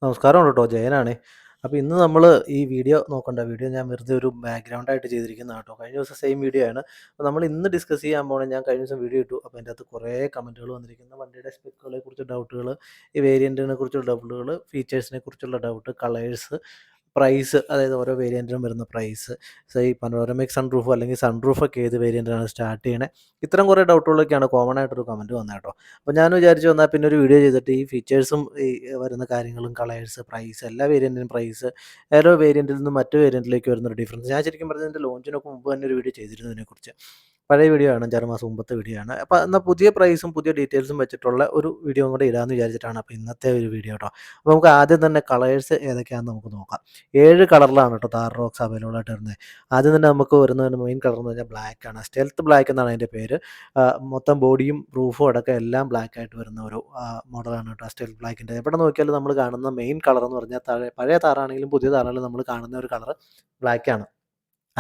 നമസ്കാരം കേട്ടോ, ജയനാണേ. അപ്പോൾ ഇന്ന് നമ്മൾ ഈ വീഡിയോ ഞാൻ വെറുതെ ഒരു ബാക്ക്ഗ്രൗണ്ടായിട്ട് ചെയ്തിരിക്കുന്നതാണ് കേട്ടോ. കഴിഞ്ഞ ദിവസം സെയിം വീഡിയോ ആണ്. അപ്പോൾ നമ്മൾ ഇന്ന് ഡിസ്കസ് ചെയ്യാൻ പോകണം. ഞാൻ കഴിഞ്ഞ ദിവസം വീഡിയോ ഇട്ടു. അപ്പോൾ അതിൻ്റെ അകത്ത് കുറേ കമൻറ്റുകൾ വന്നിരിക്കുന്നു. വണ്ടിയുടെ സ്പെക്കുകളെ കുറിച്ച് ഡൗട്ടുകൾ, ഈ വേരിയൻറ്റിനെ കുറിച്ചുള്ള ഡൗട്ടുകൾ, ഫീച്ചേഴ്സിനെ കുറിച്ചുള്ള ഡൗട്ട്, കളേഴ്സ്, പ്രൈസ്, അതായത് ഓരോ വേരിയൻറ്റിനും വരുന്ന പ്രൈസ്, ഈ പനോരമിക് സൺറൂഫ് അല്ലെങ്കിൽ സൺറൂഫൊക്കെ ഏത് വേരിയൻറ്റിലാണ് സ്റ്റാർട്ട് ചെയ്യണേ, ഇത്തരം കുറേ ഡൗട്ടുകളൊക്കെയാണ് കോമൺ ആയിട്ടൊരു കമൻറ്റ് വന്നത് കേട്ടോ. അപ്പോൾ ഞാൻ വിചാരിച്ചു വന്നാൽ പിന്നെ ഒരു വീഡിയോ ചെയ്തിട്ട് ഈ ഫീച്ചേഴ്സും ഈ വരുന്ന കാര്യങ്ങളും, കളേഴ്സ്, പ്രൈസ്, എല്ലാ വേരിയൻറ്റിനും പ്രൈസ്, ഓരോ വേരിയൻറ്റിൽ നിന്നും മറ്റു വേരിയൻറ്റിലേക്ക് വരുന്നൊരു ഡിഫറൻസ്, ഞാൻ ശരിക്കും പറഞ്ഞാൽ ഇതിൻ്റെ ലോഞ്ചിനൊക്കെ മുമ്പ് തന്നെ ഒരു വീഡിയോ ചെയ്തിരുന്നു ഇതിനെക്കുറിച്ച്. പഴയ വീഡിയോ ആണ്, 5-6 മാസം മുമ്പത്തെ വീഡിയോ ആണ്. അപ്പോൾ എന്നാൽ പുതിയ പ്രൈസും പുതിയ ഡീറ്റെയിൽസും വെച്ചിട്ടുള്ള ഒരു വീഡിയോ കൂടെ ഇടാമെന്ന് വിചാരിച്ചിട്ടാണ് അപ്പോൾ ഇന്നത്തെ ഒരു വീഡിയോ കേട്ടോ. അപ്പോൾ നമുക്ക് ആദ്യം തന്നെ കളേഴ്സ് ഏതൊക്കെയാണെന്ന് നമുക്ക് നോക്കാം. 7 കളറിലാണ് കേട്ടോ താർ റോക്സ് അവൈലബിൾ ആയിട്ട് വരുന്നത്. ആദ്യം തന്നെ നമുക്ക് വരുന്ന മെയിൻ കളർ എന്ന് പറഞ്ഞാൽ ബ്ലാക്ക് ആണ്. സ്റ്റെൽത്ത് ബ്ലാക്ക് എന്നാണ് അതിൻ്റെ പേര്. മൊത്തം ബോഡിയും റൂഫും അടക്കം എല്ലാം ബ്ലാക്ക് ആയിട്ട് വരുന്ന ഒരു മോഡലാണ് കേട്ടോ സ്റ്റെൽത്ത് ബ്ലാക്കിൻ്റെ. എവിടെ നോക്കിയാലും നമ്മൾ കാണുന്ന മെയിൻ കളർ എന്ന് പറഞ്ഞാൽ പഴയ താറാണെങ്കിലും പുതിയ താറാണെങ്കിലും നമ്മൾ കാണുന്ന ഒരു കളർ ബ്ലാക്കാണ്.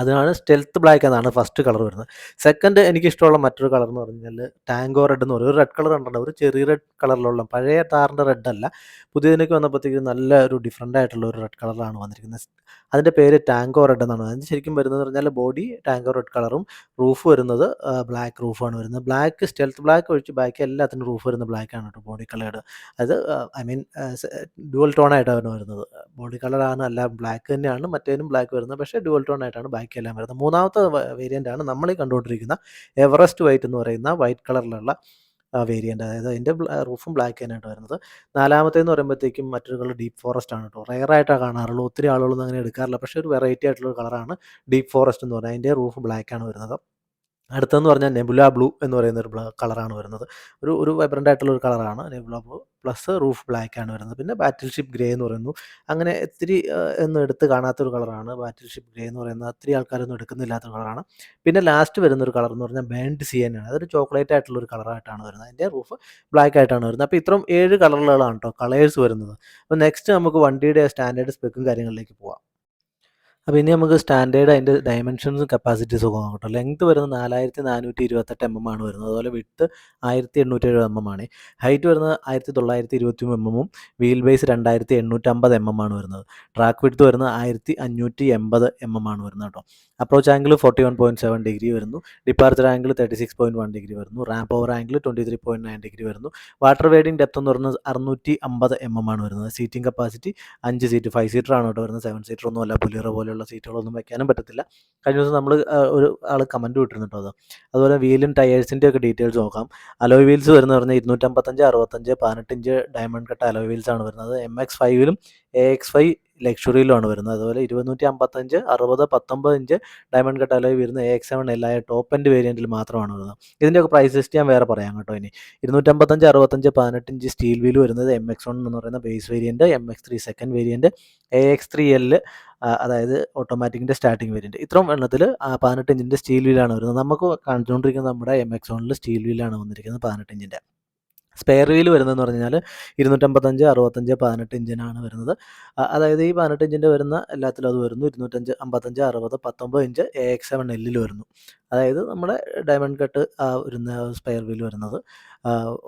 അതാണ് സ്റ്റെൽത്ത് ബ്ലാക്ക് എന്നാണ് ഫസ്റ്റ് കളർ വരുന്നത്. സെക്കൻഡ് എനിക്കിഷ്ടമുള്ള മറ്റൊരു കളർ എന്ന് പറഞ്ഞാൽ ടാങ്കോ റെഡ് എന്ന് പറയും. ഒരു റെഡ് കളർ കണ്ടിട്ടുണ്ട്, ഒരു ചെറിയ റെഡ് കളറിലുള്ള, പഴയ താറിൻ്റെ റെഡ് അല്ല, പുതിയതിനൊക്കെ വന്നപ്പോഴത്തേക്കും നല്ല ഒരു ഡിഫറൻ്റ് ആയിട്ടുള്ള ഒരു റെഡ് കളറിലാണ് വന്നിരിക്കുന്നത്. അതിൻ്റെ പേര് ടാങ്കോ റെഡ് എന്നാണ്. അതിന് ശരിക്കും വരുന്നത് പറഞ്ഞാൽ ബോഡി ടാങ്കോ റെഡ് കളറും റൂഫ് വരുന്നത് ബ്ലാക്ക് റൂഫാണ് വരുന്നത്. ബ്ലാക്ക് സ്റ്റെൽത്ത് ബ്ലാക്ക് ഒഴിച്ച് ബാക്കി എല്ലാത്തിനും റൂഫ് വരുന്നത് ബ്ലാക്കാണ് കേട്ടോ, ബോഡി കളേർഡ്. അത് ഐ മീൻ ഡുവൽ ടോൺ ആയിട്ടാണ് വരുന്നത്. ബോഡി കളറാണ്, അല്ല ബ്ലാക്ക് തന്നെയാണ് മറ്റേതിനും ബ്ലാക്ക് വരുന്നത്, പക്ഷേ ഡുവൽ ടോൺ ആയിട്ടാണ് ബാക്കിയെല്ലാം വരുന്നത്. മൂന്നാമത്തെ വേരിയൻ്റ് ആണ് നമ്മൾ ഈ കണ്ടുകൊണ്ടിരിക്കുന്ന എവറസ്റ്റ് വൈറ്റ് എന്ന് പറയുന്ന വൈറ്റ് കളറിലുള്ള വേരിയൻ്റ്. അതായത് അതിൻ്റെ റൂഫും ബ്ലാക്ക് തന്നെയായിട്ട് വരുന്നത്. നാലാമത്തേന്ന് പറയുമ്പോഴത്തേക്കും മറ്റൊരു കളർ ഡീപ്പ് ഫോറസ്റ്റ് ആണ് കേട്ടോ. റെയറായിട്ടാണ് കാണാറുള്ളൂ, ഒത്തിരി ആളുകളൊന്നും അങ്ങനെ എടുക്കാറില്ല, പക്ഷേ ഒരു വെറൈറ്റി ആയിട്ടുള്ള കളറാണ് ഡീപ്പ് ഫോറസ്റ്റ് എന്ന് പറഞ്ഞാൽ. അതിൻ്റെ റൂഫ് ബ്ലാക്കാണ് വരുന്നത്. അടുത്തതെന്ന് പറഞ്ഞാൽ നെബുല ബ്ലൂ എന്ന് പറയുന്ന ഒരു കളറാണ് വരുന്നത്. ഒരു വൈബ്രൻ്റ് ആയിട്ടുള്ള ഒരു കളറാണ് nebula blue, plus roof black ആണ് വരുന്നത്. പിന്നെ ബാറ്റിൽ ഷിപ്പ് ഗ്രേ എന്ന് പറയുന്നു. അങ്ങനെ ഇത്തിരി ഒന്നും എടുത്ത് കാണാത്തൊരു കളറാണ് ബാറ്റിൽ ഷിപ്പ് ഗ്രേ എന്ന് പറയുന്നത്. ഒത്തിരി ആൾക്കാരൊന്നും എടുക്കുന്നില്ലാത്തൊരു കളറാണ്. പിന്നെ ലാസ്റ്റ് വരുന്നൊരു കളർ എന്ന് പറഞ്ഞാൽ ബേൺഡ് സിയനാണ്. അതൊരു ചോക്ലേറ്റ് ആയിട്ടുള്ള ഒരു കളറായിട്ടാണ് വരുന്നത്. അതിൻ്റെ റൂഫ് ബ്ലാക്ക് ആയിട്ടാണ് വരുന്നത്. അപ്പോൾ ഇത്രയും 7 കളറുകളാണ് കേട്ടോ കളേഴ്സ് വരുന്നത്. അപ്പോൾ നെക്സ്റ്റ് നമുക്ക് വണ്ടിയുടെ സ്റ്റാൻഡേർഡ് സ്പെക്കും കാര്യങ്ങളിലേക്ക് പോവാം. അപ്പോൾ ഇനി നമുക്ക് സ്റ്റാൻഡേർഡ് അതിൻ്റെ ഡയമെൻഷൻസും കപ്പാസിറ്റീസും ഒക്കെ നോക്കാം കേട്ടോ. ലെങ്ത് വരുന്നത് 4428 mm ആണ് വരുന്നത്. അതുപോലെ വിഡ്ത്ത് 1870 mm ആണ്. ഹൈറ്റ് വരുന്നത് 1923 mm, വീൽ ബേസ് 2850 mm ആണ് വരുന്നത്. ട്രാക്ക് വിഡ്ത്ത് വരുന്നത് 1580 mm ആണ് വരുന്നത് കേട്ടോ. അപ്രോച്ച് ആംഗിൾ 41.7 ഡിഗ്രി വരുന്നു. ഡിപ്പാർച്ചർ ആംഗിൾ 36.1 ഡിഗ്രി വരുന്നു. റാമ്പ് ഓവർ ആംഗിൾ 23.9 ഡിഗ്രി വരുന്നു. വാട്ടർ വേഡിങ് ഡെപ്ത് എന്ന് പറയുന്നത് 650 mm ആണ് വരുന്നത്. സീറ്റിംഗ് കപ്പാസിറ്റി 5 സീറ്റ്, 5 സീറ്റർ ആണ് കേട്ടോ വരുന്നത്. 7 സീറ്റർ ഒന്നും അല്ല, ബുലേറോ പോലെയുള്ള സീറ്റുകളൊന്നും വെക്കാനും പറ്റത്തില്ല. കഴിഞ്ഞ ദിവസം നമ്മൾ ഒരു ആൾ കമൻറ്റ് വിട്ടിരുന്നു കേട്ടോ അത്. അതുപോലെ വീലും ടയേഴ്സിൻ്റെ ഒക്കെ ഡീറ്റെയിൽസ് നോക്കാം. അലോയ് വീൽസ് വരുന്നത് പറഞ്ഞാൽ 255, 65, 18 inch diamond cut alloy wheels ആണ് വരുന്നത്. MX5-ലും AX5 ലക്ഷറിയിലുമാണ് വരുന്നത്. അതുപോലെ 255, 60, 19 ഇഞ്ച് ഡയമണ്ട് കട്ട് അലോയ് വരുന്ന AX7L ആയ ടോപ്പ് എൻഡ് വേരിയൻറ്റിൽ മാത്രമാണ് വരുന്നത്. ഇതിൻ്റെയൊക്കെ പ്രൈസ് ലിസ്റ്റ് ഞാൻ വേറെ പറയാം കേട്ടോ. ഇനി 255, 65, 18 ഇഞ്ച് സ്റ്റീൽ വീൽ വരുന്നത് MX1 എന്ന് പറയുന്ന base variant, MX3 second variant, AX3L അതായത് ഓട്ടോമാറ്റിക്കിൻ്റെ സ്റ്റാർട്ടിംഗ് വേരിയൻറ്റ്. ഇത്രയും എണ്ണത്തിൽ 18 ഇഞ്ചിൻ്റെ സ്റ്റീൽ വീലാണ് വരുന്നത്. നമുക്ക് കണ്ടുകൊണ്ടിരിക്കുന്നത് നമ്മുടെ MX1 സ്റ്റീൽ വീലാണ് വന്നിരിക്കുന്നത് 18 ഇഞ്ചിൻ്റെ. സ്പെയർ വീൽ വരുന്നതെന്ന് പറഞ്ഞാൽ 255, 65, 18 ഇഞ്ചിനാണ് വരുന്നത്. അതായത് ഈ 18 ഇഞ്ചിൻ്റെ വരുന്ന എല്ലാത്തിലും അത് വരുന്നു. 255, 55, 60, 19 ഇഞ്ച് AX7L വരുന്നു. അതായത് നമ്മുടെ ഡയമണ്ട് കട്ട് വരുന്ന സ്പെയർ വീൽ വരുന്നത്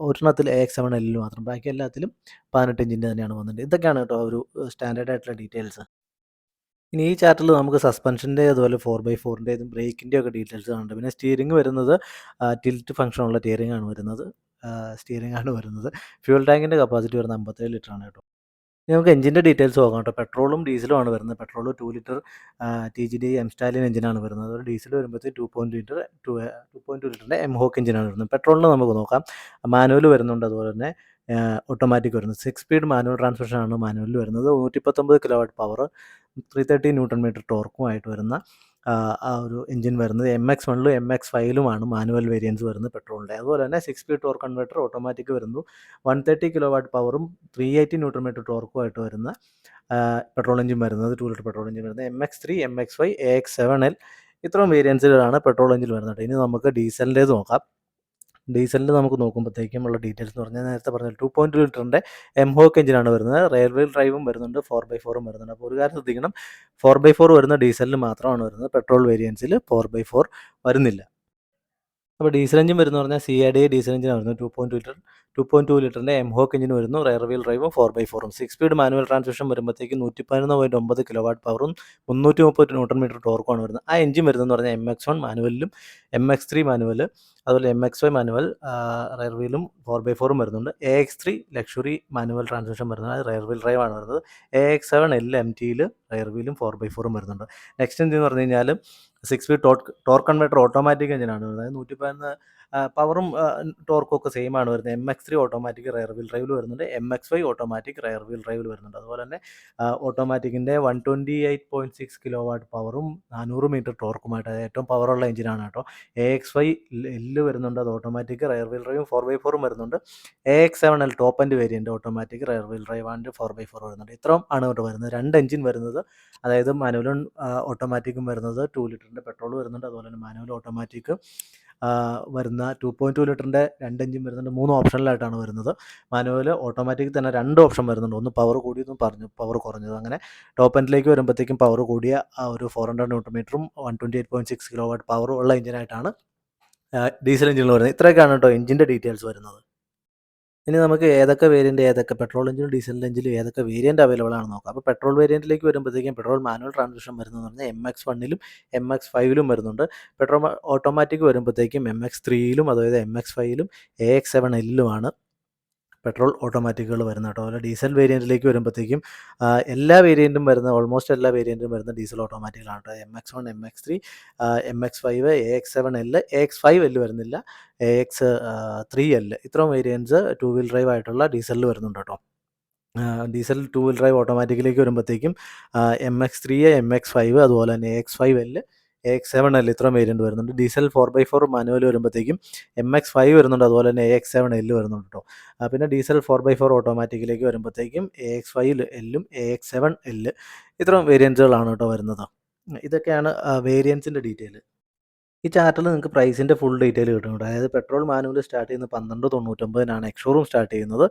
ഒരെണ്ണത്തിൽ AX7L മാത്രം, ബാക്കി എല്ലാത്തിലും 18 ഇഞ്ചിൻ്റെ തന്നെയാണ് വന്നിട്ട്. ഇതൊക്കെയാണ് കേട്ടോ ഒരു സ്റ്റാൻഡേർഡ് ആയിട്ടുള്ള ഡീറ്റെയിൽസ്. ഇനി ഈ ചാർട്ടിൽ നമുക്ക് സസ്പെൻഷൻ്റെ അതുപോലെ 4x4ൻ്റെതും ബ്രേക്കിൻ്റെ ഒക്കെ ഡീറ്റെയിൽസ് കാണുന്നുണ്ട്. പിന്നെ സ്റ്റിയറിംഗ് വരുന്നത് ടിൽറ്റ് ഫംഗ്ഷനുള്ള സ്റ്റിയറിംഗ് ആണ് വരുന്നത്. ഫ്യൂൽ ടാങ്കിൻ്റെ കപ്പാസിറ്റി വരുന്നത് 57 ലിറ്റർ ആണ് കേട്ടോ. ഇനി നമുക്ക് എഞ്ചിൻ്റെ ഡീറ്റെയിൽസ് നോക്കാം കേട്ടോ. പെട്രോളും ഡീസലും ആണ് വരുന്നത്. Petrol 2 litre TGD M Stalin എഞ്ചിനാണ് വരുന്നത്. അതുപോലെ ഡീസൽ വരുമ്പോഴത്തേക്ക് 2.2 ലിറ്ററിൻ്റെ എംഹോക്ക് എഞ്ചിനാണ് വരുന്നത്. പെട്രോളിന് നമുക്ക് നോക്കാം. മാനുവൽ വരുന്നുണ്ട്, അതുപോലെ തന്നെ ഓട്ടോമാറ്റിക് വരുന്നത്. 6 സ്പീഡ് മാനുവൽ ട്രാൻസ്മിഷൻ ആണ് മാനുവലിൽ വരുന്നത്. 119 കിലോവാട്ട് പവർ, 330 ന്യൂട്ടൺ മീറ്റർ ടോർക്കുമായിട്ട് വരുന്ന ആ ഒരു എഞ്ചിൻ വരുന്നത് MX1-ലും MX5-ലുമാണ് മാനുവൽ വേരിയൻസ് വരുന്നത് പെട്രോളിൻ്റെ. അതുപോലെ തന്നെ 6 സ്പീഡ് ടോർക്ക് കൺവേർട്ടർ ഓട്ടോമാറ്റിക് വരുന്നു. 130 കിലോവാട്ട് പവറും 380 ന്യൂട്ടൺ മീറ്റർ ടോർക്കുമായിട്ട് വരുന്ന പെട്രോൾ എഞ്ചിൻ വരുന്നത്, 2 ലിറ്റർ പെട്രോൾ എഞ്ചിൻ വരുന്നത്. MX3, MX5, AX7L ഇത്രയും വേരിയൻസിലാണ് പെട്രോൾ എഞ്ചിൻ വരുന്നത്. ഇനി നമുക്ക് ഡീസലിൻ്റേത് നോക്കാം. ഡീസലിൽ നമുക്ക് നോക്കുമ്പോഴത്തേക്കും ഉള്ള ഡീറ്റെയിൽസ് എന്ന് പറഞ്ഞാൽ നേരത്തെ പറഞ്ഞ 2.2 ലിറ്ററിൻ്റെ എംഹോക്ക് എഞ്ചിനാണ് വരുന്നത്. റെയർ വീൽ ഡ്രൈവും വരുന്നുണ്ട്, 4x4ഉം വരുന്നുണ്ട്. അപ്പോൾ ഒരു കാര്യം ശ്രദ്ധിക്കണം, 4x4 വരുന്ന ഡീസലിൽ മാത്രമാണ് വരുന്നത്. പെട്രോൾ വേരിയൻസിൽ 4x4 വരുന്നില്ല. അപ്പോൾ ഡീസൽ എഞ്ചിൻ വരുന്നത് പറഞ്ഞാൽ CAD ഡീസൽ എഞ്ചിൻ വരുന്നു 2.2 ലിറ്ററിൻ്റെ എംഹോക്ക് എഞ്ചിൻ വരുന്നു. റെയർ വീൽ ഡ്രൈവും 4x4ഉം 6 സ്പീഡ് മാനുവൽ ട്രാൻസ്മിഷൻ വരുമ്പോഴത്തേക്ക് 111.9 കിലോവാട്ട് പവറും 330 ന്യൂട്ടൺ മീറ്റർ ടോർക്കുമാണ് വരുന്നത്. ആ എഞ്ചിൻ വരുന്നതെന്ന് പറഞ്ഞാൽ MX1 മാനുവലിലും MX3 മാനുവൽ, അതുപോലെ MX5 മാനുവൽ റെയർ വീലും 4x4ഉം വരുന്നുണ്ട്. AX3 ലക്ഷറി മാനുവൽ ട്രാൻസ്മിഷൻ വരുന്നത്, അത് റെയർ വീൽ ഡ്രൈവ് ആണ് വരുന്നത്. AX7L MTയിൽ റെയർ വീലും 4x4ഉം വരുന്നുണ്ട്. നെക്സ്റ്റ് എഞ്ചിൻ എന്ന് പറഞ്ഞു കഴിഞ്ഞാൽ 6 സ്പീഡ് ടോർക്ക് കൺവേർട്ടർ ഓട്ടോമാറ്റിക് എഞ്ചിനാണ് വരുന്നത്. അതായത് 111 പവറും ടോർക്കും ഒക്കെ സെയിം ആണ് വരുന്നത്. MX3 ഓട്ടോമാറ്റിക് റെയർ വീൽ ഡ്രൈവിൽ വരുന്നുണ്ട്. MX5 ഓട്ടോമാറ്റിക് റെയർ വീൽ ഡ്രൈവിൽ വരുന്നുണ്ട്. അതുപോലെ തന്നെ ഓട്ടോമാറ്റിക്കിൻ്റെ 128.6 കിലോ വാട്ട് പവറും 400 മീറ്റർ ടോർക്കുമായിട്ട്, അത് ഏറ്റവും പവറുള്ള എഞ്ചിനാണ് കേട്ടോ. AX5L വരുന്നുണ്ട്, അത് ഓട്ടോമാറ്റിക് റെയർ വീൽ ഡ്രൈവും 4x4ഉം വരുന്നുണ്ട്. AX7L top and variant automatic rare wheel drive and 4x4 വരുന്നുണ്ട്. ഇത്രയും ആണ് കേട്ടോ വരുന്നത്. 2 എഞ്ചിൻ വരുന്നത്, അതായത് മാനുവലും ഓട്ടോമാറ്റിക്കും വരുന്നത് 2 ലിറ്ററിൻ്റെ പെട്രോൾ വരുന്നുണ്ട്. അതുപോലെ തന്നെ മാനുവൽ ഓട്ടോമാറ്റിക് വരുന്ന 2.2 ലിറ്ററിൻ്റെ 2 എഞ്ചിൻ വരുന്നുണ്ട്. 3 ഓപ്ഷനിലായിട്ടാണ് വരുന്നത്. മാനുവൽ ഓട്ടോമാറ്റിക് തന്നെ 2 ഓപ്ഷൻ വരുന്നുണ്ട്. ഒന്ന് പവർ കൂടിയതും പവർ കുറഞ്ഞതും. അങ്ങനെ ടോപ്പ് എൻഡിലേക്ക് വരുമ്പോഴത്തേക്കും പവർ കൂടിയ ഒരു 400 ന്യൂട്ടൺ മീറ്ററും 128.6 കിലോ വാട്ട് പവറും ഉള്ള എഞ്ചിനായിട്ടാണ് ഡീസൽ എഞ്ചിനിൽ വരുന്നത്. ഇത്രയൊക്കെയാണ് കേട്ടോ എഞ്ചിൻ്റെ ഡീറ്റെയിൽസ് വരുന്നത്. ഇനി നമുക്ക് ഏതൊക്കെ വേരിയൻറ്റ്, ഏതൊക്കെ പെട്രോൾ എഞ്ചിനും ഡീസൽ എഞ്ചിനും ഏതൊക്കെ വേരിയൻറ്റ് അവൈലബിൾ ആണെന്ന് നോക്കാം. അപ്പോൾ പെട്രോൾ വേരിയൻറ്റിലേക്ക് വരുമ്പോഴത്തേക്കും പെട്രോൾ മാനുവൽ ട്രാൻസ്മിഷൻ വരുന്നതെന്ന് പറഞ്ഞാൽ MX1ലും MX5ലും വരുന്നുണ്ട്. പെട്രോൾ ഓട്ടോമാറ്റിക് വരുമ്പോഴത്തേക്കും MX3ലും അതായത് MX5ലും AX7Lലുമാണ് പെട്രോൾ ഓട്ടോമാറ്റിക്കുകൾ വരുന്നത് കേട്ടോ. അതുപോലെ ഡീസൽ വേരിയൻറ്റിലേക്ക് വരുമ്പോഴത്തേക്കും എല്ലാ വേരിയൻറ്റും വരുന്ന, ഓൾമോസ്റ്റ് എല്ലാ വേരിയൻറ്റും വരുന്ന ഡീസൽ ഓട്ടോമാറ്റിക്കുകളാണ് കേട്ടോ. MX1, MX3, MX5, AX7L, AX5L വരുന്നില്ല, AX3L, ഇത്രയും വേരിയൻറ്റ്സ് 2 വീൽ ഡ്രൈവ് ആയിട്ടുള്ള ഡീസലിൽ വരുന്നുണ്ട് കേട്ടോ. ഡീസൽ 2 വീൽ ഡ്രൈവ് ഓട്ടോമാറ്റിക്കിലേക്ക് വരുമ്പോഴത്തേക്കും MX3, MX5, അതുപോലെ തന്നെ AX5L, AX7L ഇത്രയും വേരിയൻറ്റ് വരുന്നുണ്ട്. ഡീസൽ 4x4 മാനുവൽ വരുമ്പോഴത്തേക്കും MX5 വരുന്നുണ്ട്, അതുപോലെ തന്നെ AX7L വരുന്നുണ്ട് കേട്ടോ. പിന്നെ ഡീസൽ 4x4 ഓട്ടോമാറ്റിക്കിലേക്ക് വരുമ്പോഴത്തേക്കും AX5Lലും AX7L ഇത്രയും വേരിയൻറ്റുകളാണ് കേട്ടോ വരുന്നത്. ഇതൊക്കെയാണ് വേരിയൻസിൻ്റെ ഡീറ്റെയിൽ. ഈ ചാർട്ടിൽ നിങ്ങൾക്ക് പ്രൈസിൻ്റെ ഫുൾ ഡീറ്റെയിൽ കിട്ടും കേട്ടോ. അതായത് പെട്രോൾ മാനുവൽ സ്റ്റാർട്ട് ചെയ്യുന്നത് 12.99-നാണ് എക്സ്-ഷോറൂം സ്റ്റാർട്ട് ചെയ്യുന്നത്.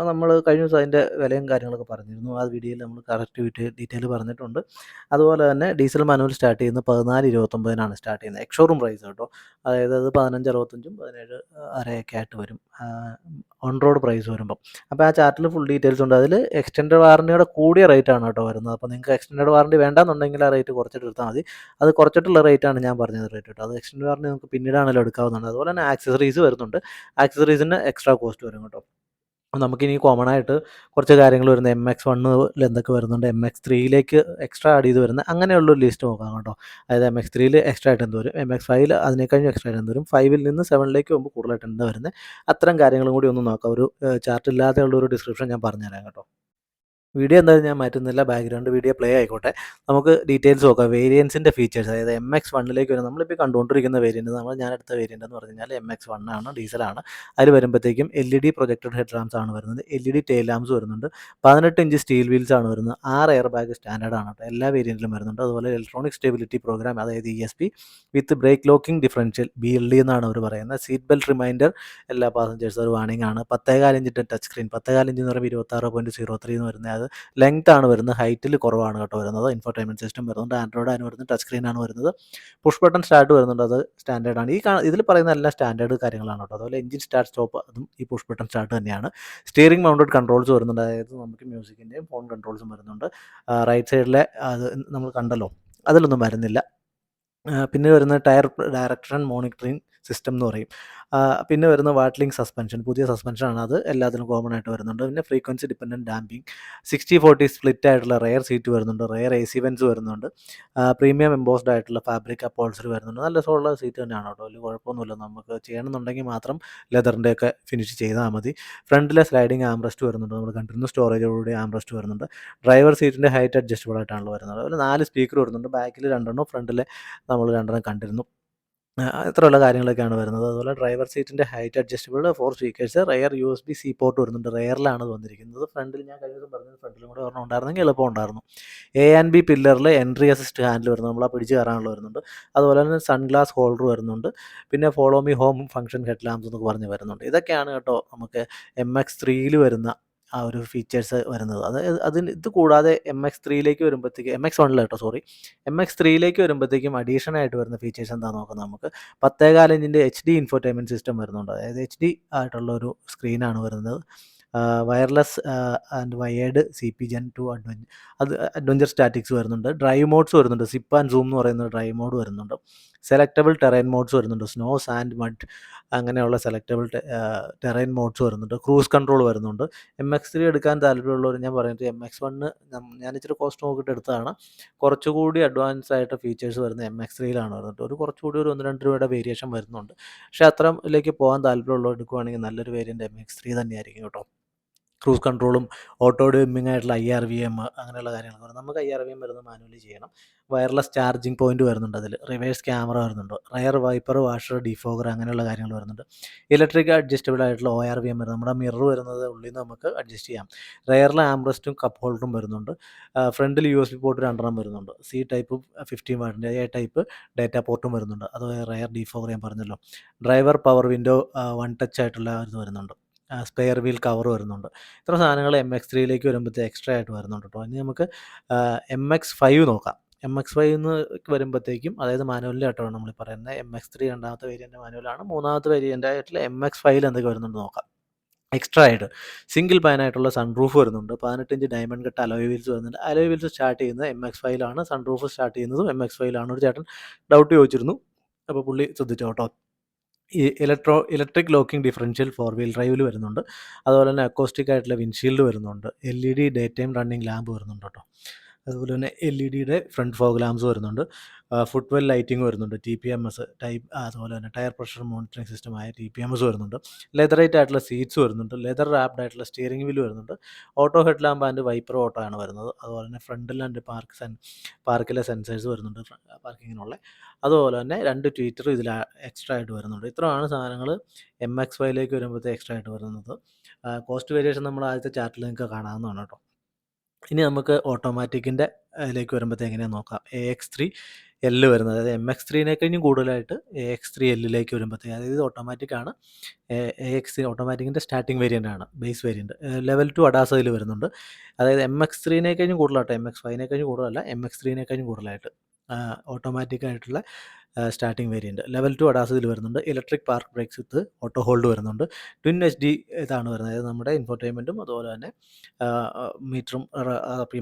നമ്മൾ കഴിഞ്ഞ ദിവസം അതിൻ്റെ വിലയും കാര്യങ്ങളൊക്കെ പറഞ്ഞിരുന്നു. ആ വീഡിയോയിൽ നമ്മൾ കറക്റ്റ് ഡീറ്റെയിൽ പറഞ്ഞിട്ടുണ്ട്. അതുപോലെ തന്നെ ഡീസൽ മാനുവൽ സ്റ്റാർട്ട് ചെയ്യുന്നത് 14.29-നാണ് സ്റ്റാർട്ട് ചെയ്യുന്നത് എക്സ്-ഷോറൂം പ്രൈസ് കേട്ടോ. അതായത് അത് 15.65-ഉം 17.5 ആയിട്ട് വരും ഓൺ റോഡ് പ്രൈസ് വരുമ്പം. അപ്പോൾ ആ ചാർട്ടിൽ ഫുൾ ഡീറ്റെയിൽസ് ഉണ്ട്. അതിൽ എക്സ്റ്റൻഡ് വാറണ്ടിയുടെ കൂടിയ റേറ്റാണ് കേട്ടോ വരുന്നത്. അപ്പോൾ നിങ്ങൾക്ക് എക്സ്റ്റൻഡ് വാറണ്ടി വേണ്ടാന്നുണ്ടെങ്കിൽ ആ റേറ്റ് കുറച്ചിട്ട് എടുത്താൽ മതി. അത് കുറച്ചിട്ടുള്ള റേറ്റാണ് ഞാൻ പറഞ്ഞത് റേറ്റ് കേട്ടോ. അത് എക്സ്റ്റൻഡ് വാറണ്ടി നമുക്ക് പിന്നീടാണല്ലോ എടുക്കാവുന്നതാണ്. അതുപോലെ തന്നെ ആക്സസറീസ് വരുന്നുണ്ട്. ആക്സസറീസിന് എക്സ്ട്രാ കോസ്റ്റ് വരും കേട്ടോ. നമുക്കിനി കോമൺ ആയിട്ട് കുറച്ച് കാര്യങ്ങൾ വരുന്നത് MX1 എന്തൊക്കെ വരുന്നുണ്ട്, MX3യിലേക്ക് എക്സ്ട്രാ ആഡ് ചെയ്ത് വരുന്നത്, അങ്ങനെയുള്ളൊരു ലിസ്റ്റ് നോക്കാം കേട്ടോ. അതായത് MX3യിൽ എക്സ്ട്രാ ആയിട്ട് എന്ത് വരും, MX5ൽ അതിനേക്കഴിഞ്ഞും എക്സ്ട്രാ ആയിട്ട് എന്ത് വരും, 5ൽ നിന്ന് 7ലേക്ക് പോകുമ്പോൾ കൂടുതലായിട്ട് എന്താ വരുന്നത്, അത്തരം കാര്യങ്ങളും കൂടി ഒന്ന് നോക്കാം. ഒരു ചാർട്ട് ഇല്ലാതെയുള്ള ഒരു ഡിസ്ക്രിപ്ഷൻ ഞാൻ പറഞ്ഞുതരാം കേട്ടോ. വീഡിയോ എന്തായാലും ഞാൻ മാറ്റുന്നില്ല, ബാക്ക്ഗ്രൗണ്ട് വീഡിയോ പ്ലേ ആയിക്കോട്ടെ. നമുക്ക് ഡീറ്റെയിൽസ് നോക്കാം. വേരിയൻസിൻ്റെ ഫീച്ചേഴ്സ്, അതായത് MX1ലേക്ക് വരും. നമ്മളിപ്പോൾ കണ്ടുകൊണ്ടിരിക്കുന്ന വേരിയൻറ്റ്, ഞാൻ എടുത്ത വേരിയൻ്റ് എന്ന് പറഞ്ഞു കഴിഞ്ഞാൽ MX1 ആണ്, ഡീസലാണ്. അതിൽ വരുമ്പോഴത്തേക്കും LED പ്രൊജക്റ്റഡ് ഹെഡ് ലാംപ്സ് ആണ് വരുന്നത്. LED ടെയിൽ ലാംപ്സ് വരുന്നുണ്ട്. 18 ഇഞ്ച് സ്റ്റീൽ വീൽസ് ആണ് വരുന്നത്. 6 എയർ ബാഗ് സ്റ്റാൻഡേർഡ് ആണ് കേട്ടോ. എല്ലാ വേരിയൻറ്റിലും വരുന്നുണ്ട്. അതുപോലെ ഇലക്ട്രോണിക് സ്റ്റെബിലിറ്റി പ്രോഗ്രാം, അതായത് ESP വിത്ത് ബ്രേക്ക് ലോക്കിംഗ് ഡിഫറൻഷ്യൽ, BLD എന്നാണ് അവർ പറയുന്നത്. സീറ്റ് ബെൽറ്റ് റിമൈൻഡർ എല്ലാ പാസഞ്ചേഴ്സ്, ഒരു വാണിംഗ് ആണ്. 10.4 ഇഞ്ചിൻ്റെ ടച്ച് സ്ക്രീൻ, 10.4 ഇഞ്ച് എന്ന് പറയുമ്പോൾ 26.03 എന്ന് വരുന്നത്. അത് ലെങ്ത് ആണ് വരുന്നത്, ഹൈറ്റിൽ കുറവാണ് കേട്ടോ വരുന്നത്. ഇൻഫോർടൈൻമെൻറ്റ് സിസ്റ്റം വരുന്നുണ്ട്, ആൻഡ്രോയിഡ് ആണ് വരുന്നത്, ടച്ച് സ്ക്രീൻ ആണ് വരുന്നത്. പുഷ് ബട്ടൺ സ്റ്റാർട്ട് വരുന്നുണ്ട്, അത് സ്റ്റാൻഡേർഡ് ആണ്. ഇതിൽ പറയുന്ന എല്ലാ സ്റ്റാൻഡേർഡ് കാര്യങ്ങളാണ് കേട്ടോ. അതുപോലെ എഞ്ചിൻ സ്റ്റാർട്ട് സ്റ്റോപ്പ്, അതും ഈ പുഷ് ബട്ടൺ സ്റ്റാർട്ട് തന്നെയാണ്. സ്റ്റിയറിംഗ് മൗണ്ടഡ് കൺട്രോൾസ് വരുന്നുണ്ട്, അതായത് നമുക്ക് മ്യൂസിക്കിൻ്റെയും ഫോൺ കൺട്രോൾസും വരുന്നുണ്ട്. റൈറ്റ് സൈഡിലെ അത് നമ്മൾ കണ്ടല്ലോ, അതിലൊന്നും വരുന്നില്ല. പിന്നെ വരുന്ന ടയർ ഡയറക്ഷൻ മോണിറ്ററിംഗ് സിസ്റ്റം എന്ന് പറയും. പിന്നെ വരുന്ന വാട്ട്ലിംഗ് സസ്പെൻഷൻ, പുതിയ സസ്പെൻഷനാണ്, അത് എല്ലാത്തിനും കോമൺ ആയിട്ട് വരുന്നുണ്ട്. പിന്നെ ഫ്രീക്വൻസി ഡിപ്പെൻഡൻറ്റ് ഡാമ്പിംഗ്, 60-40 സ്പ്ലിറ്റ് ആയിട്ടുള്ള റെയർ സീറ്റ് വരുന്നുണ്ട്, റെയർ AC വെൻസ് വരുന്നുണ്ട്. പ്രീമിയം എംബോസ്ഡ് ആയിട്ടുള്ള ഫാബ്രിക് അപ്പോൾസറി വരുന്നുണ്ട്. നല്ല സോളുള്ള സീറ്റ് തന്നെയാണ് കേട്ടോ, വലിയ കുഴപ്പമൊന്നുമില്ല. നമുക്ക് ചെയ്യണമെന്നുണ്ടെങ്കിൽ മാത്രം ലെതറിൻ്റെയൊക്കെ ഫിനിഷ് ചെയ്താൽ മതി. ഫ്രണ്ടിലെ സ്ലൈഡിങ് ആംറസ്റ്റ് വരുന്നുണ്ട്, നമ്മൾ കണ്ടിരുന്നു. സ്റ്റോറേജോടുകൂടി ആംറസ്റ്റ് വരുന്നുണ്ട്. ഡ്രൈവർ സീറ്റിൻ്റെ ഹൈറ്റ് അഡ്ജസ്റ്റബിൾ ആയിട്ടാണല്ലോ വരുന്നത്. അതുപോലെ 4 സ്പീക്കർ വരുന്നുണ്ട്, ബാക്കിൽ 2 ഫ്രണ്ടിൽ നമ്മൾ 2 കണ്ടിരുന്നു. ഇത്രയുള്ള കാര്യങ്ങളൊക്കെയാണ് വരുന്നത്. അതുപോലെ ഡ്രൈവർ സീറ്റിൻ്റെ height adjustable, 4 speakers, rare USB-C port വരുന്നുണ്ട്. റെയറിലാണ് ഇത് വന്നിരിക്കുന്നത്. ഫ്രണ്ടിൽ ഞാൻ കഴിഞ്ഞ ദിവസം പറഞ്ഞത് ഫ്രണ്ടിലും കൂടെ ഒരെണ്ണം ഉണ്ടായിരുന്നെങ്കിൽ എളുപ്പം ഉണ്ടായിരുന്നു. A&B പില്ലറിൽ എൻട്രി അസിസ്റ്റ് ഹാൻഡിൽ വരുന്നത്, നമ്മൾ ആ പിടിച്ച് കയറാനുള്ള വരുന്നുണ്ട്. അതുപോലെ തന്നെ സൺഗ്ലാസ് ഹോൾഡർ വരുന്നുണ്ട്. പിന്നെ follow me home function head lamps എന്നൊക്കെ പറഞ്ഞ് വരുന്നുണ്ട്. ഇതൊക്കെയാണ് കേട്ടോ നമുക്ക് MX3യിൽ വരുന്ന ആ ഒരു ഫീച്ചേഴ്സ് വരുന്നത്. ഇത് കൂടാതെ MX3യിലേക്ക് വരുമ്പോഴത്തേക്ക് MX1 കേട്ടോ സോറി. MX3യിലേക്ക് വരുമ്പോഴത്തേക്കും അഡീഷണൽ ആയിട്ട് വരുന്ന ഫീച്ചേഴ്സ് എന്താണെന്ന് നോക്കാം നമുക്ക്. 10.4 ഇഞ്ചിൻ്റെ HD ഇൻഫോർടൈൻമെൻറ്റ് സിസ്റ്റം വരുന്നുണ്ട്. അതായത് HD ആയിട്ടുള്ള ഒരു സ്ക്രീനാണ് വരുന്നത്. Wireless and wired CP Gen 2 adventure statics വരുന്നുണ്ട്. ഡ്രൈവ് മോഡ്സ് വരുന്നുണ്ട്. സിപ്പ് ആൻഡ് സൂം എന്ന് പറയുന്ന ഡ്രൈവ് മോഡ് വരുന്നുണ്ട്. സെലക്ടബിൾ ടെറൈൻ മോഡ്സ് വരുന്നുണ്ട്. സ്നോ, സാൻഡ്, മഡ് അങ്ങനെയുള്ള സെലക്ടബിൾ ടെറൈൻ മോഡ്സ് വരുന്നുണ്ട്. ക്രൂസ് കൺട്രോൾ വരുന്നുണ്ട്. MX3 എടുക്കാൻ താല്പര്യമുള്ളവർ ഞാൻ പറയുന്നത് MX1 ഞാൻ ഇച്ചിരി കോസ്റ്റ് നോക്കിയിട്ട് എടുത്തതാണ്. കുറച്ചുകൂടി അഡ്വാൻസ് ആയിട്ട് ഫീച്ചേഴ്സ് വരുന്നത് MX3യിലാണ് വരുന്നത്. കുറച്ചുകൂടി ഒരു 1-2 രൂപയുടെ വേരിയേഷൻ വരുന്നുണ്ട്. പക്ഷേ അത്രയിലേക്ക് പോകാൻ താല്പര്യമുള്ളവർ എടുക്കുകയാണെങ്കിൽ നല്ലൊരു വേരിയൻറ്റ് MX3 തന്നെയായിരിക്കും കേട്ടോ. ക്രൂസ് കൺട്രോളും ഓട്ടോ ഡിമ്മിംഗ് ആയിട്ടുള്ള IRVM അങ്ങനെയുള്ള കാര്യങ്ങളൊക്കെ വരും. നമുക്ക് IRVM വരുന്നത് മാനുവലി ചെയ്യണം. വയർലെസ് ചാർജിങ് പോയിന്റ് വരുന്നുണ്ട്. അതിൽ റിവേഴ്സ് ക്യാമറ വരുന്നുണ്ട്. റയർ വൈപ്പർ, വാഷർ, ഡിഫോഗർ അങ്ങനെയുള്ള കാര്യങ്ങൾ വരുന്നുണ്ട്. ഇലക്ട്രിക് അഡ്ജസ്റ്റബിൾ ആയിട്ടുള്ള ORVM വരുന്നത്. നമ്മുടെ മിറർ വരുന്നത് ഉള്ളിൽ നിന്ന് നമുക്ക് അഡ്ജസ്റ്റ് ചെയ്യാം. റയറിൽ ആംബ്രസ്റ്റും കപ്പ് ഹോൾഡറും വരുന്നുണ്ട്. ഫ്രണ്ടിൽ USB പോർട്ട് 2 വരുന്നുണ്ട്. C ടൈപ്പ് 15 വാട്ടിൻ്റെ, A ടൈപ്പ് ഡാറ്റ പോർട്ടും വരുന്നുണ്ട്. അത് റയർ ഡിഫോഗർ ഞാൻ പറഞ്ഞല്ലോ. Driver power window one touch ആയിട്ടുള്ള ഇത് വരുന്നുണ്ട്. സ്പെയർ വീൽ കവർ വരുന്നുണ്ട്. ഇത്ര സാധനങ്ങൾ MX3യിലേക്ക് വരുമ്പോഴത്തേക്ക് എക്സ്ട്രാ ആയിട്ട് വരുന്നുണ്ട് കേട്ടോ. ഇനി നമുക്ക് MX5 നോക്കാം. MX5 വരുമ്പോഴത്തേക്കും അതായത് മാനുവലിലായിട്ടാണ് നമ്മൾ പറയുന്നത്. MX3 രണ്ടാമത്തെ വേരിയൻ്റ് മാനുവലാണ്. മൂന്നാമത്തെ വേരിയൻ്റ് ആയിട്ടുള്ള MX5 എന്തൊക്കെ വരുന്നുണ്ട് നോക്കാം. എക്സ്ട്രാ ആയിട്ട് സിംഗിൾ പാനായിട്ടുള്ള സൺറൂഫ് വരുന്നുണ്ട്. 18 inch diamond cut alloy wheels വരുന്നുണ്ട്. അലോയ് വീൽസ് സ്റ്റാർട്ട് ചെയ്യുന്നത് MX5ലാണ്. സൺറൂഫ് സ്റ്റാർട്ട് ചെയ്യുന്നതും MX5ലാണ്. ഒരു ചേട്ടൻ ഡൗട്ട് ചോദിച്ചിരുന്നു, അപ്പോൾ പുള്ളി ശ്രദ്ധിച്ചോ കേട്ടോ. ഈ ഇലക്ട്രിക് ലോക്കിംഗ് ഡിഫറൻഷ്യൽ 4 വീൽ ഡ്രൈവിൽ വരുന്നുണ്ട്. അതുപോലെ തന്നെ അക്കോസ്റ്റിക് ആയിട്ടുള്ള വിൻഷീൽഡ് വരുന്നുണ്ട്. LED day time running lamp വരുന്നുണ്ട് കേട്ടോ. അതുപോലെ തന്നെ LEDയുടെ ഫ്രണ്ട് ഫോഗ് ലാംപ്സ് വരുന്നുണ്ട്. ഫുട്വെൽ ലൈറ്റിംഗ് വരുന്നുണ്ട്. TPMS അതുപോലെ തന്നെ ടയർ പ്രഷർ മോണിറ്ററിംഗ് സിസ്റ്റമായ TPMS വരുന്നുണ്ട്. ലെതറേറ്റ് ആയിട്ടുള്ള സീറ്റ്സ് വരുന്നുണ്ട്. ലെതർ റാപ്ഡ് ആയിട്ടുള്ള സ്റ്റിയറിംഗ് വീൽ വരുന്നുണ്ട്. Auto head lamp and wiper auto ആണ് വരുന്നത്. അതുപോലെ തന്നെ ഫ്രണ്ടിൽ ആൻഡ് പാർക്കിലെ സെൻസേഴ്സ് വരുന്നുണ്ട് പാർക്കിങ്ങിനുള്ള. അതുപോലെ തന്നെ 2 ട്വീറ്റർ ഇതിൽ എക്സ്ട്രാ ആയിട്ട് വരുന്നുണ്ട്. ഇത്രയാണ് സാധനങ്ങൾ MX5ലേക്ക് വരുമ്പോഴത്തേക്ക് എക്സ്ട്രാ ആയിട്ട് വരുന്നത്. കോസ്റ്റ് വേരിയേഷൻ നമ്മൾ ആദ്യത്തെ ചാർട്ടിൽ നിങ്ങൾക്ക് കാണാവുന്നതാണ് കേട്ടോ. ഇനി നമുക്ക് ഓട്ടോമാറ്റിക്കിൻ്റെ ഇതിലേക്ക് വരുമ്പോഴത്തേക്ക് എങ്ങനെയാണെന്ന് നോക്കാം. AX3L വരുന്നത്, അതായത് MX3നേക്കഴിഞ്ഞും കൂടുതലായിട്ട് AX3Lലേക്ക് വരുമ്പോഴത്തേക്ക്, അതായത് ഇത് ഓട്ടോമാറ്റിക്കാണ്. AX3 ഓട്ടോമാറ്റിക്കിൻ്റെ സ്റ്റാർട്ടിംഗ് വേരിയൻ്റ് ആണ്, ബേസ് വേരിയൻറ്റ്. ലെവൽ 2 അഡാസ് അതിൽ വരുന്നുണ്ട്. അതായത് MX3നേക്കഴിഞ്ഞും കൂടുതലായിട്ട്, MX5നേക്കഴിഞ്ഞും കൂടുതലല്ല, MX3നേക്കഴിഞ്ഞും കൂടുതലായിട്ട് ഓട്ടോമാറ്റിക്കായിട്ടുള്ള സ്റ്റാർട്ടിംഗ് വേരിയൻറ്റ്. ലെവൽ 2 അഡാസ് ഇതിൽ വരുന്നുണ്ട്. Electric park brakes with auto hold വരുന്നുണ്ട്. ട്വിൻ HD ഇതാണ് വരുന്നത്. അതായത് നമ്മുടെ ഇൻഫോർടൈൻമെൻറ്റും അതുപോലെ തന്നെ മീറ്ററും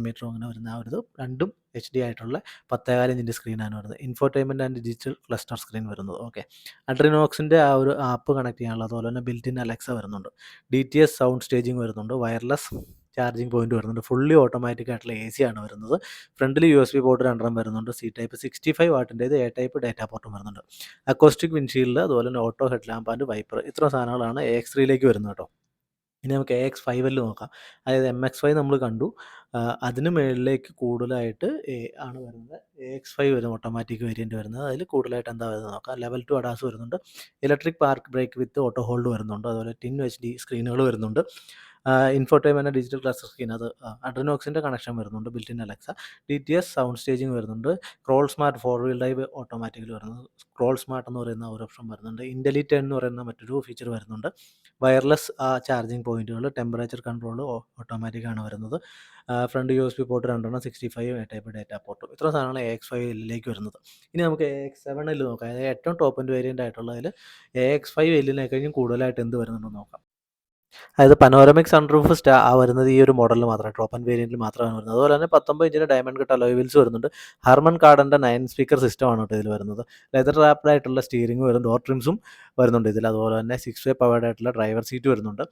മീറ്ററും അങ്ങനെ വരുന്ന ആ ഒരു രണ്ടും HD ആയിട്ടുള്ള 10.4 ഇഞ്ചിൻ്റെ സ്ക്രീനാണ് വരുന്നത്. Infotainment and digital cluster screen വരുന്നത്. ഓക്കെ, അഡ്രിനോക്സിൻ്റെ ആ ഒരു ആപ്പ് കണക്ട് ചെയ്യാനുള്ള, അതുപോലെ തന്നെ ബിൽറ്റ് ഇൻ അലക്സ വരുന്നുണ്ട്. DTS സൗണ്ട് സ്റ്റേജിങ് വരുന്നുണ്ട്. വയർലെസ് ചാർജിങ് പോയിന്റ് വരുന്നുണ്ട്. ഫുള്ളി ഓട്ടോമാറ്റിക് ആയിട്ടുള്ള AC ആണ് വരുന്നത്. ഫ്രണ്ടിൽ USB പോർട്ട് 2 വരുന്നുണ്ട്. C ടൈപ്പ് 65 വാട്ടിൻ്റേത്, A ടൈപ്പ് ഡാറ്റ പോർട്ടും വരുന്നുണ്ട്. അക്കോസ്റ്റിക് വിൻഷീൽഡ്, അതുപോലെ തന്നെ auto head lamp and wiper, ഇത്ര സാധനങ്ങളാണ് AX3ലേക്ക് വരുന്നത് കേട്ടോ. ഇനി നമുക്ക് AX5L നോക്കാം. അതായത് MX5 നമ്മൾ കണ്ടു. അതിന് മുകളിലേക്ക് കൂടുതലായിട്ട് ആണ് വരുന്നത്. AX5 വരും ഓട്ടോമാറ്റിക് വേരിയൻറ്റ് വരുന്നത്. അതിൽ കൂടുതലായിട്ട് എന്താ വരുന്നത് നോക്കാം. ലെവൽ 2 അഡാസ് വരുന്നുണ്ട്. ഇലക്ട്രിക് പാർക്ക് ബ്രേക്ക് വിത്ത് ഓട്ടോ ഹോൾഡ് വരുന്നുണ്ട്. അതുപോലെ ടിൻ HD സ്ക്രീനുകൾ വരുന്നുണ്ട്. ഇൻഫോർടൈൻമെൻറ്റ് ഡിജിറ്റൽ ക്ലസ്റ്റർ സ്ക്രീൻ, അത് അഡ്രിനോക്സിൻ്റെ കണക്ഷൻ വരുന്നുണ്ട്. Built in Alexa. DTS sound staging വരുന്നുണ്ട്. Crawl smart 4 wheel drive automatically വരുന്നത്. ക്രോൾ സ്മാർട്ട് എന്ന് പറയുന്ന ഒരു ഓപ്ഷൻ വരുന്നുണ്ട്. IntelliTen എന്ന് പറയുന്ന മറ്റൊരു ഫീച്ചർ വരുന്നുണ്ട്. വയർലെസ് ചാർജിങ് പോയിന്റുകൾ, ടെമ്പറേച്ചർ കൺട്രോൾ ഓട്ടോമാറ്റിക്കാണ് വരുന്നത്. Front USB port 2 65 type data port, ഇത്ര സാധനമാണ് AX5Lലേക്ക് വരുന്നത്. ഇനി നമുക്ക് AX7L നോക്കാം. അതായത് ഏറ്റവും ടോപ്പ് എൻഡ് വേരിയൻ്റ് ആയിട്ടുള്ളതിൽ AX5Lനേക്കഴിഞ്ഞും കൂടുതലായിട്ട് എന്ത് വരുന്നുണ്ടെന്ന് നോക്കാം. അതായത് പനോരമിക് സൺറൂഫ് വരുന്നത് ഈ ഒരു മോഡലിൽ മാത്രമാണ്, ടോപ്പ് ആൻഡ് വേരിയൻറ്റിൽ മാത്രമാണ് വരുന്നത്. അതുപോലെ തന്നെ 19 ഇഞ്ചിൻ്റെ ഡയമണ്ട് കട്ട് അലോയ് വീൽസ് വരുന്നുണ്ട്. ഹർമൻ കാർഡൻ്റെ 9 സ്പീക്കർ സിസ്റ്റമാണ് കേട്ടോ ഇതിൽ വരുന്നത്. ലെതർ റാപ്ഡ് ആയിട്ടുള്ള സ്റ്റിയറിംഗ് വരും. ഡോർ ട്രിംസും വരുന്നുണ്ട് ഇതിൽ. അതുപോലെ തന്നെ 6 വേ പവേർഡ് ആയിട്ടുള്ള ഡ്രൈവർ സീറ്റ് വരുന്നുണ്ട്.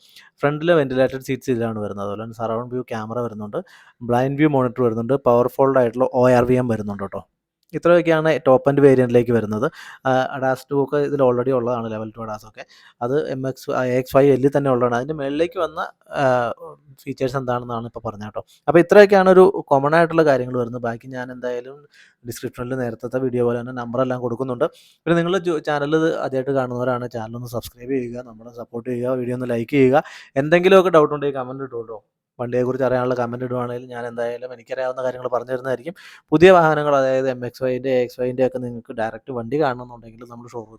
ഫ്രണ്ടിൽ വെന്റിലേറ്റഡ് സീറ്റ്സ് ഇതിലാണ് വരുന്നത്. അതുപോലെ തന്നെ സറൗണ്ട് വ്യൂ ക്യാമറ വരുന്നുണ്ട്. ബ്ലൈൻഡ് വ്യൂ മോണിറ്റർ വരുന്നുണ്ട്. പവർ ഫോൾഡ് ആയിട്ടുള്ള ORVM വരുന്നുണ്ട് കേട്ടോ. ഇത്രയൊക്കെയാണ് ടോപ്പ് എൻഡ് വേരിയൻറ്റിലേക്ക് വരുന്നത്. അഡാസ് 2 ഒക്കെ ഇതിൽ ഓൾറെഡി ഉള്ളതാണ്, ലെവൽ 2 അഡാസ് ഒക്കെ. അത് AX5L തന്നെ ഉള്ളതാണ്. അതിൻ്റെ മുകളിലേക്ക് വന്ന ഫീച്ചേഴ്സ് എന്താണെന്നാണ് ഇപ്പോൾ പറഞ്ഞത് കേട്ടോ. അപ്പോൾ ഇത്രയൊക്കെയാണ് ഒരു കോമൺ ആയിട്ടുള്ള കാര്യങ്ങൾ വരുന്നത്. ബാക്കി ഞാൻ എന്തായാലും ഡിസ്ക്രിപ്ഷനിൽ നേരത്തെ വീഡിയോ പോലെ തന്നെ നമ്പറെല്ലാം കൊടുക്കുന്നുണ്ട്. പിന്നെ നിങ്ങൾ ചാനൽ ആദ്യമായിട്ട് കാണുന്നവരാണ്, ചാനലൊന്ന് സബ്സ്ക്രൈബ് ചെയ്യുക, നമ്മളെ സപ്പോർട്ട് ചെയ്യുക, വീഡിയോ ഒന്ന് ലൈക്ക് ചെയ്യുക. എന്തെങ്കിലുമൊക്കെ ഡൗട്ട് ഉണ്ടെങ്കിൽ കമൻറ്റ് ഇട്ടു കേട്ടോ. വണ്ടിയെക്കുറിച്ച് അറിയാനുള്ള കമൻറ്റ് ഇടുവാണെങ്കിൽ ഞാൻ എന്തായാലും എനിക്കറിയാവുന്ന കാര്യങ്ങൾ പറഞ്ഞു തരുന്നതായിരിക്കും. പുതിയ വാഹനങ്ങൾ, അതായത് MX5ൻ്റെ AX5ൻ്റെ ഒക്കെ നിങ്ങൾക്ക് ഡയറക്റ്റ് വണ്ടി കാണണമെന്നുണ്ടെങ്കിൽ നമ്മൾ ഷോറൂമിൽ